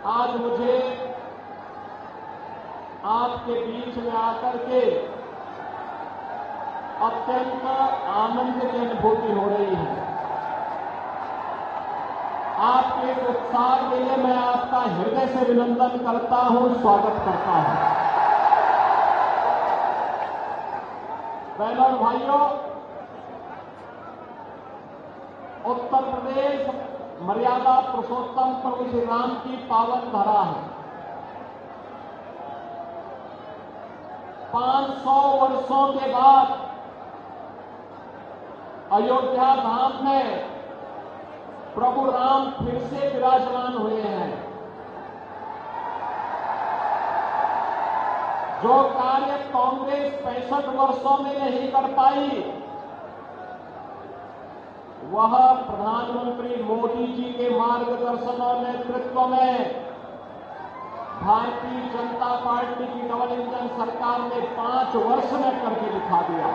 आज मुझे आपके बीच में आकर के अत्यंत आनंद की अनुभूति हो रही है। आपके इस उत्साह के लिए मैं आपका हृदय से अभिनंदन करता हूं, स्वागत करता हूं। बहनों और भाइयों, उत्तर प्रदेश मर्यादा पुरुषोत्तम प्रभु श्री राम की पावन धरा है। 500 वर्षों के बाद अयोध्या धाम में प्रभु राम फिर से विराजमान हुए हैं। जो कार्य कांग्रेस 65 वर्षों में नहीं कर पाई, वह प्रधानमंत्री मोदी जी के मार्गदर्शन और नेतृत्व में भारतीय जनता पार्टी की डबल इंजन सरकार ने 5 वर्ष में करके दिखा दिया।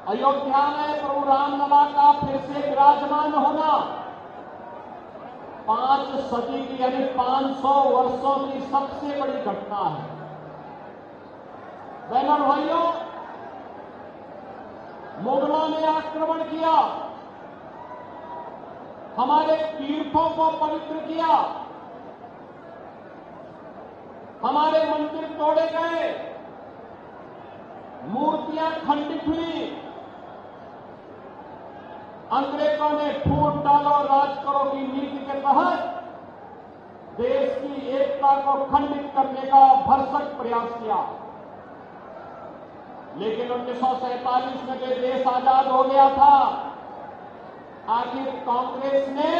अयोध्या में प्रभु रामलला का फिर से विराजमान होना 5 सदी की यानी 500 वर्षों की सबसे बड़ी घटना है। बहनों भाइयों, मुगलों ने आक्रमण किया, हमारे तीर्थों को पवित्र किया, हमारे मंदिर तोड़े गए, मूर्तियां खंडित हुई, अंग्रेजों ने फूट डालो राज करो की नीति के तहत देश की एकता को खंडित करने का भरसक प्रयास किया। लेकिन 1947 में जो देश आजाद हो गया था, आखिर कांग्रेस ने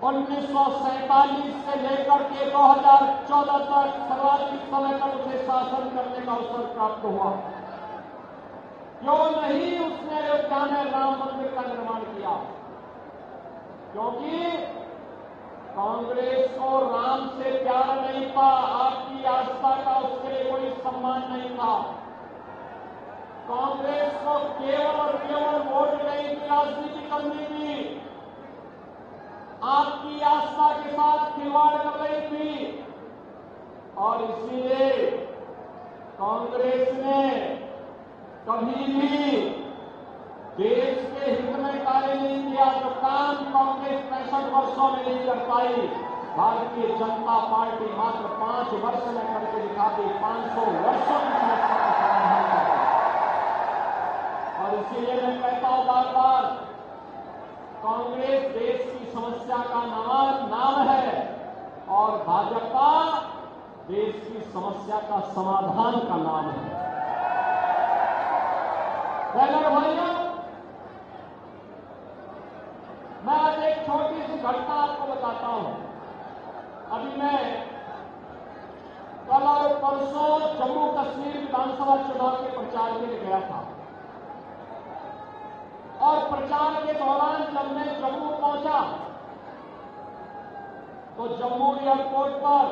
1947 से लेकर के 2014 तक सर्वाधिक समय तक उसे शासन करने का अवसर प्राप्त हुआ। क्यों नहीं उसने अयोध्या में राम मंदिर का निर्माण किया? क्योंकि कांग्रेस को राम से प्यार नहीं था, आपकी आस्था का उसके लिए कोई सम्मान नहीं था। कांग्रेस को केवल और केवल वोट बैंक की राजनीति करनी थी, आपकी आस्था के साथ खिलवाड़ कर रही थी। और इसीलिए कांग्रेस ने कभी भी देश के हित में कार्य नहीं किया। जो काम कांग्रेस 65 वर्षों में नहीं कर पाई, भारतीय जनता पार्टी मात्र 5 वर्ष में करके दिखाती, 500 वर्षों की समस्या का समाधान करती। और इसीलिए मैं कहता हूं बार बार, कांग्रेस देश की समस्या का नाम है और भाजपा देश की समस्या का समाधान का नाम है। बहनों भाइयों, मैं आज एक छोटी सी घटना आपको बताता हूं। अभी मैं कल और परसों जम्मू कश्मीर विधानसभा चुनाव के प्रचार के लिए गया था और प्रचार के दौरान जब मैं जम्मू पहुंचा तो जम्मू एयरपोर्ट पर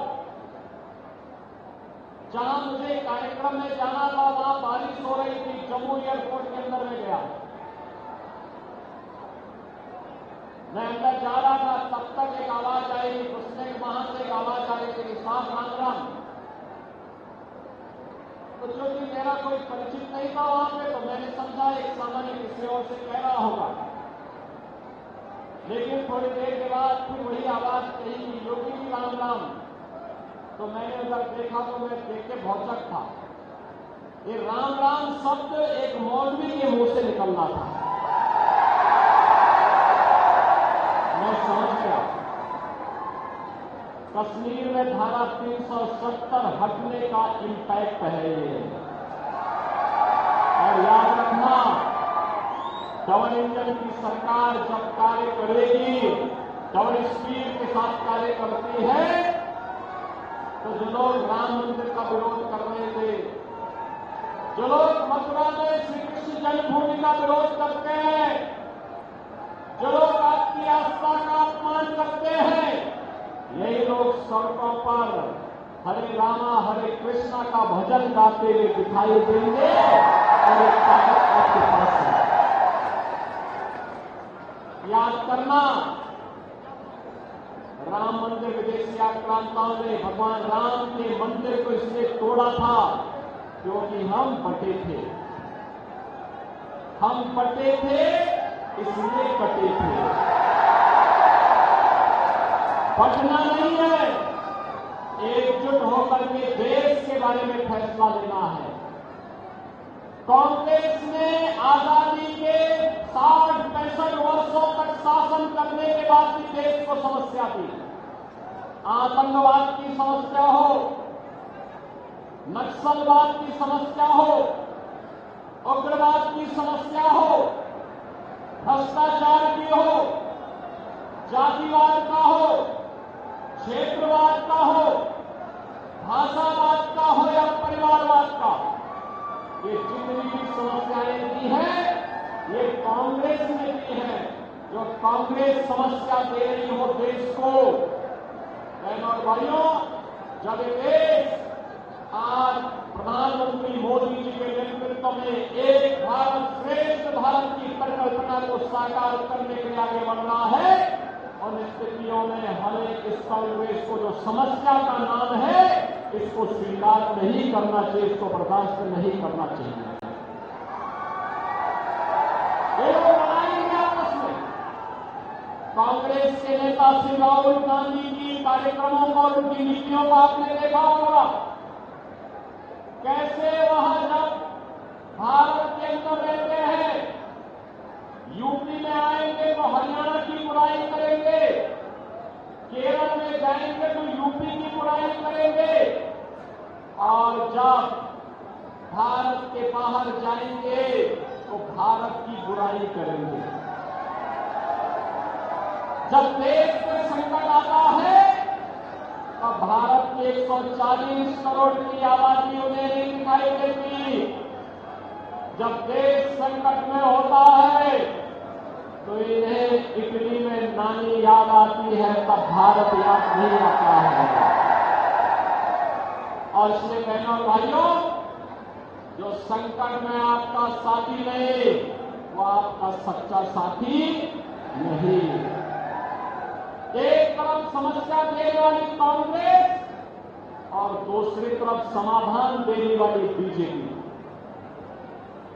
जहां मुझे कार्यक्रम में जाना था वहां बारिश हो रही थी। जम्मू एयरपोर्ट के अंदर में गया, मैं अंदर जा रहा था, तब तक एक आवाज आई, उसने वहां से एक आवाज आ रही थी, साहब राम। तो क्योंकि मेरा कोई परिचित नहीं था वहां पे, तो मैंने समझा एक सामान्य किसी और से कह रहा होगा। लेकिन थोड़ी देर के बाद फिर वही आवाज कही, योगी जी राम। तो मैंने उधर देखा तो मैं देख के भौचक था। ये राम शब्द एक मौलवी के मुंह से निकलना था। मैं समझ गया कश्मीर में धारा 370 हटने का इम्पैक्ट है ये। और याद रखना, डबल इंजन की सरकार जब कार्य करेगी, डबल स्पीड के साथ कार्य करती है, तो जो लोग राम मंदिर का विरोध कर रहे थे, जो लोग मथुरा में श्री कृष्ण जन्मभूमि का विरोध करते हैं, जो लोग आपकी आस्था का अपमान करते हैं, यही लोग सड़कों पर हरे रामा हरे कृष्णा का भजन गाते हुए दिखाई देंगे और एक ताकत आपके पास है। याद करना, राम मंदिर विदेशी आक्रांताओं ने भगवान राम के मंदिर को इसलिए तोड़ा था क्योंकि हम बटे थे। हम बटे थे इसलिए कटे थे। बटना नहीं है, एकजुट होकर के देश के बारे में फैसला लेना है। कांग्रेस ने आजादी के 60-65 वर्षों तक शासन करने के बाद भी देश को समस्या दी। आतंकवाद की समस्या हो, नक्सलवाद की समस्या हो, उग्रवाद की समस्या हो, भ्रष्टाचार की हो, जातिवाद का हो, क्षेत्रवाद का हो, भाषावाद का हो या परिवारवाद का, ये जितनी भी समस्याएं दी हैं, ये कांग्रेस ने दी है। जो कांग्रेस समस्या दे रही हो देश को, बहनों और भाइयों, जब ये देश आज प्रधानमंत्री मोदी जी के नेतृत्व में एक भारत श्रेष्ठ भारत की परिकल्पना को साकार करने के लिए आगे बढ़ रहा है, उन स्थितियों में हमें इस कांग्रेस को जो समस्या का नाम है, इसको स्वीकार नहीं करना चाहिए, इसको बर्दाश्त नहीं करना चाहिए। ये लोग लड़ाएंगे आपस में। कांग्रेस के नेता श्री राहुल गांधी की कार्यक्रमों को और उनकी नीतियों को आपने देखा होगा, कैसे वह जब भारत के अंदर रहते हैं, यूपी में आएंगे तो हरियाणा की बुराई करेंगे, केरल में जाएंगे तो यूपी की बुराई करेंगे, और जब भारत के बाहर जाएंगे तो भारत की बुराई करेंगे। जब देश में संकट आता है तब भारत की 140 करोड़ की आबादी उन्हें नहीं दिखाई देती। जब देश संकट में होता है तो इन्हें इटली में नानी याद आती है, तब भारत याद नहीं आता है। और इसलिए बहनों और भाइयों, जो संकट में आपका साथी नहीं, वो आपका सच्चा साथी नहीं। एक तरफ समस्या देने वाली कांग्रेस और दूसरी तरफ समाधान देने वाली बीजेपी।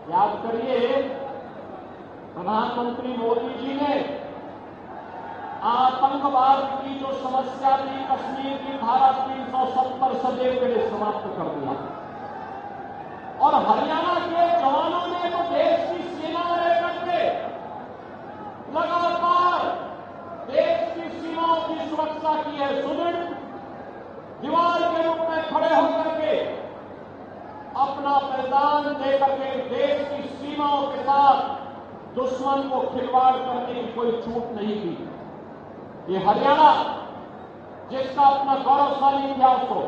याद करिए, प्रधानमंत्री मोदी जी ने आतंकवाद की जो समस्या थी, कश्मीर की धारा 370 सदैव के लिए समाप्त कर दिया, और हरियाणा के जवानों ने तो देश की सीमा में रहकर के लगातार देश की सीमाओं की सुरक्षा की है। सुदृढ़ दीवार के रूप में खड़े होकर के अपना बलिदान देकर के देश की सीमाओं के साथ दुश्मन को खिलवाड़ करने की कोई छूट नहीं दी। ये हरियाणा, जिसका अपना गौरवशाली इतिहास हो,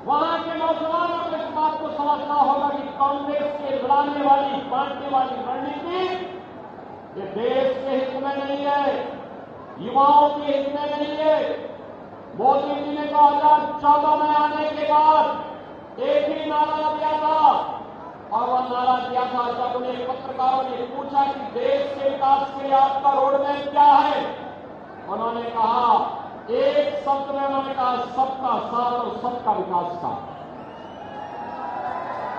वहां के नौजवानों को इस बात को समझना होगा कि कांग्रेस के लड़ाने वाली, बांटने वाली रणनीति ये देश के हित में नहीं है, युवाओं के हित में नहीं है। मोदी जी ने 2014 में आने के बाद एक ही नारा दिया था, और वह नारा दिया था जब उन्हें पत्रकारों ने पूछा कि देश के विकास के लिए आपका रोडमैप क्या है, उन्होंने कहा, एक शब्द में उन्होंने कहा, सबका साथ और सबका विकास का।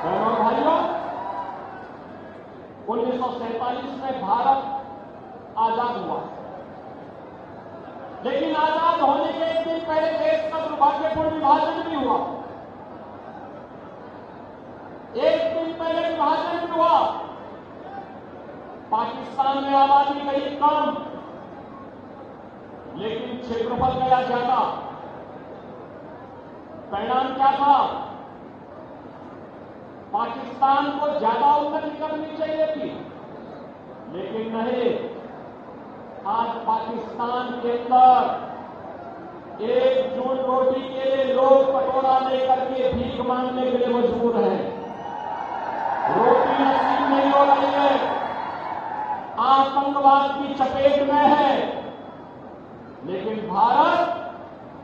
बहनों और भाइयों, 1947 में भारत आजाद हुआ, लेकिन आजाद होने के एक दिन पहले देश का दुर्भाग्यपूर्ण विभाजन भी हुआ। एक दिन पहले विभाजन भी हुआ, पाकिस्तान में आबादी गई कम, लेकिन क्षेत्रफल गया ज्यादा। परिणाम क्या था? पाकिस्तान को ज्यादा उन्नति करनी चाहिए थी, लेकिन नहीं। आज पाकिस्तान के अंदर एकजुट रोटी के लिए लोग कटोरा लेकर के भीख मांगने के लिए मजबूर हैं। रोटी नसीब नहीं हो रही है, आतंकवाद की चपेट में है, लेकिन भारत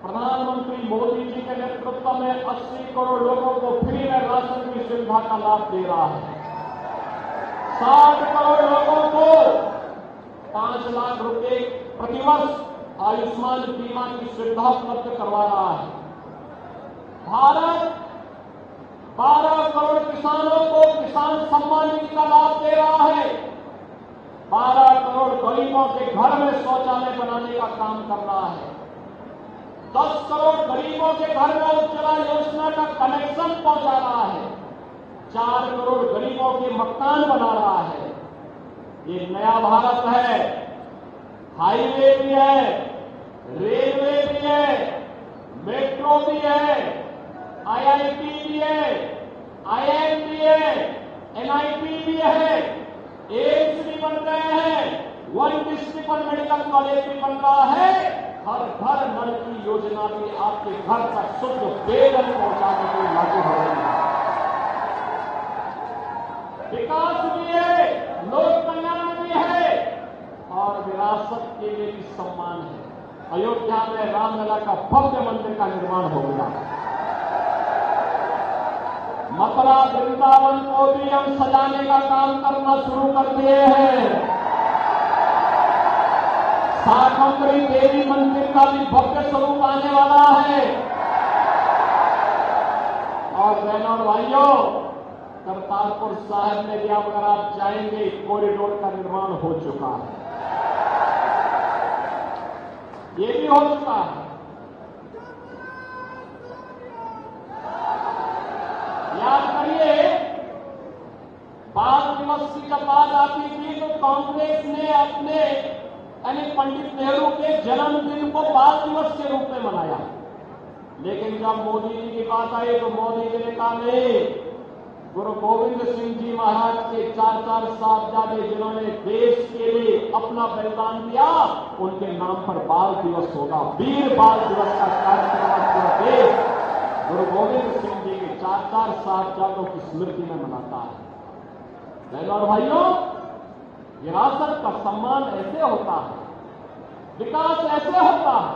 प्रधानमंत्री मोदी जी के नेतृत्व में 80 करोड़ लोगों को फ्री में राशन की सुविधा का लाभ दे रहा है। 60 करोड़ लोगों को 5 लाख रुपए प्रतिवर्ष आयुष्मान बीमा की सुविधा उपलब्ध करवा रहा है। भारत 12 करोड़ किसानों को किसान सम्मान निधि का लाभ दे रहा है। 12 करोड़ गरीबों के घर में शौचालय बनाने का काम कर रहा है। 10 करोड़ गरीबों के घर में उज्ज्वला योजना का कनेक्शन पहुंचा रहा है। 4 करोड़ गरीबों के मकान बना रहा है। ये नया भारत है। हाईवे भी है, रेलवे भी है, मेट्रो भी है, आईआईटी भी है, आईआईएम भी है, एनआईटी भी है, एम्स भी बन रहे हैं, 1 डिस्ट्रिक्ट मेडिकल कॉलेज भी बन रहा है। हर घर नल की योजना भी आपके घर तक शुद्ध पेयजल पहुंचाने के लिए लागू हो रही है। विकास भी है, लोक कल्याण भी है और विरासत के लिए भी सम्मान है। अयोध्या में रामलला का भव्य मंदिर का निर्माण हो गया। मथुरा वृंदावन को भी हम सजाने का काम करना शुरू कर दिए हैं। शाकंभरी देवी मंदिर का भी भव्य स्वरूप आने वाला है। और बहनों और भाइयों, करतारपुर साहिब में भी अगर आप जाएंगे, कॉरिडोर का निर्माण हो चुका है। ये भी हो चुका है। याद करिए, बाल दिवस की जब बात आती थी तो कांग्रेस ने अपने यानी पंडित नेहरू के जन्मदिन को बाल दिवस के रूप में मनाया। लेकिन जब मोदी जी की बात आई तो मोदी जी ने कहा नहीं, गुरु गोविंद सिंह जी महाराज के 4 साहबजादे जिन्होंने देश के लिए अपना बलिदान दिया, उनके नाम पर बाल दिवस होगा। वीर बाल दिवस का कार्यक्रम पूरा देश गुरु गोविंद सिंह जी के 4 साहबजादों की स्मृति में मनाता है। बहनों और भाइयों, विरासत का सम्मान ऐसे होता है, विकास ऐसे होता है।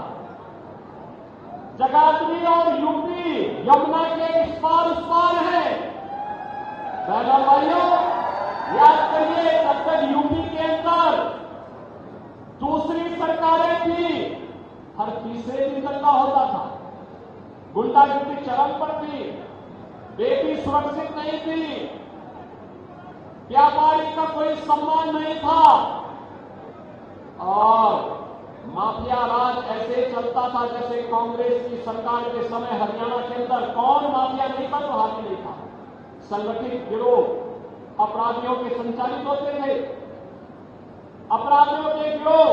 जगाधरी और यूपी यमुना के इस पार उस पार है। बहनों भाइयों, याद करिए, तब तक यूपी के अंदर दूसरी सरकारें थी, हर तीसरे दिन दंगा होता था, गुंडागिरी चरम पर थी, बेटी सुरक्षित नहीं थी, व्यापारी का कोई सम्मान नहीं था और माफिया राज ऐसे चलता था जैसे कांग्रेस की सरकार के समय हरियाणा के अंदर कौन माफिया नहीं था तो हाथी नहीं था। संगठित गिरोह अपराधियों के संचालित होते थे। अपराधियों के गिरोह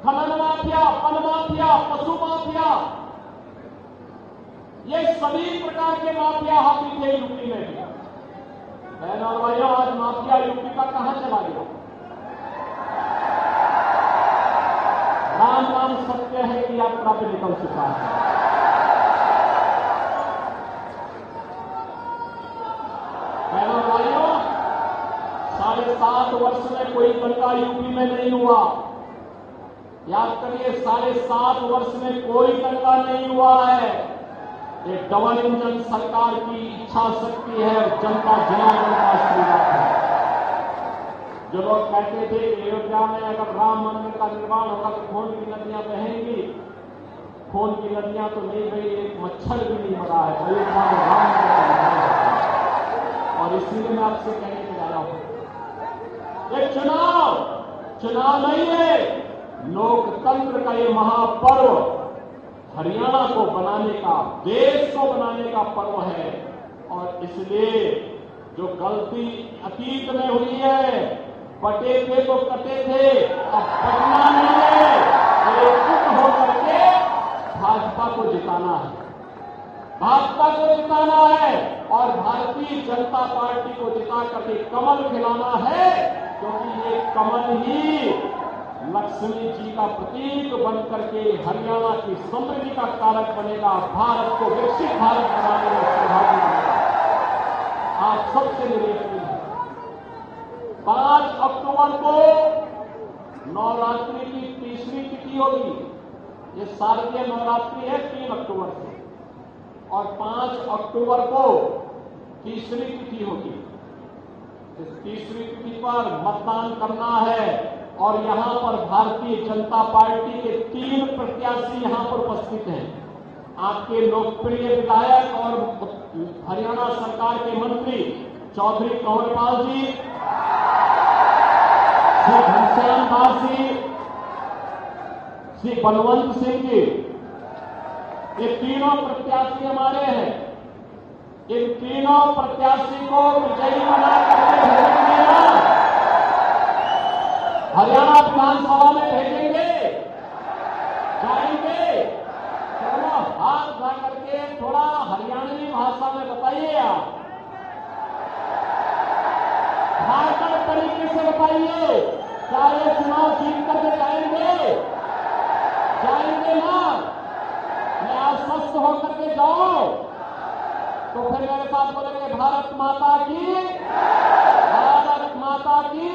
खनन माफिया, वन माफिया, पशु माफिया, ये सभी प्रकार के माफिया हाथी थे यूपी में भी। बहनों और भाइयों, आज माफिया यूपी का कहां चला गया? राम नाम सत्य है कि यात्रा पे निकल चुका है। बहनों और भाइयों, 7.5 वर्ष में कोई दंगा यूपी में नहीं हुआ। याद करिए, 7.5 वर्ष में कोई दंगा नहीं हुआ है। ये डबल इंजन सरकार की इच्छा शक्ति है और जनता जनार्दन का आशीर्वाद है। जो लोग कहते थे कि अयोध्या में अगर राम मंदिर का निर्माण होगा तो खून की नदियां बहेंगी, खून की नदियां तो नहीं बही, एक मच्छर भी नहीं मरा है। अयोध्या में राम मंदिर का निर्माण होगा। और इसीलिए मैं आपसे कहने के आया हूं, ये चुनाव नहीं है, लोकतंत्र का ये महापर्व हरियाणा को बनाने का, देश को बनाने का पर्व है। और इसलिए जो गलती अतीत में हुई है, बटे थे तो कटे थे, अब बटना नहीं है, एकजुट होकर के भाजपा को जिताना है। भाजपा को जिताना है और भारतीय जनता पार्टी को जिता करके कमल खिलाना है, क्योंकि ये कमल ही लक्ष्मी जी का प्रतीक बनकर के हरियाणा की समृद्धि का कारक बनेगा, भारत को विकसित भारत बनाने में सहभागी बनेगा। आप सबसे मेरी अपील है, 5 अक्टूबर को नवरात्रि की तीसरी तिथि होगी। ये शारदीय नवरात्रि है 3 अक्टूबर से, और 5 अक्टूबर को तीसरी तिथि होगी। इस तीसरी तिथि पर मतदान करना है। और यहां पर भारतीय जनता पार्टी के 3 प्रत्याशी यहां पर उपस्थित हैं। आपके लोकप्रिय विधायक और हरियाणा सरकार के मंत्री चौधरी कंवरपाल जी, श्री घनश्याम दास जी, श्री बलवंत सिंह जी, ये तीनों प्रत्याशी हमारे हैं। इन तीनों प्रत्याशी को विजयी बना करके भेजेंगे ना, हरियाणा विधानसभा में भेजेंगे, जाएंगे। चलो हाथ उठा करके थोड़ा हरियाणवी भाषा में बताइए, आप झारखंड तरीके से बताइए, क्या ये चुनाव जीत करके जाएंगे? जाएंगे ना? मैं आश्वस्त होकर के जाऊं तो फिर मेरे साथ बोलेंगे भारत माता की, भारत माता की।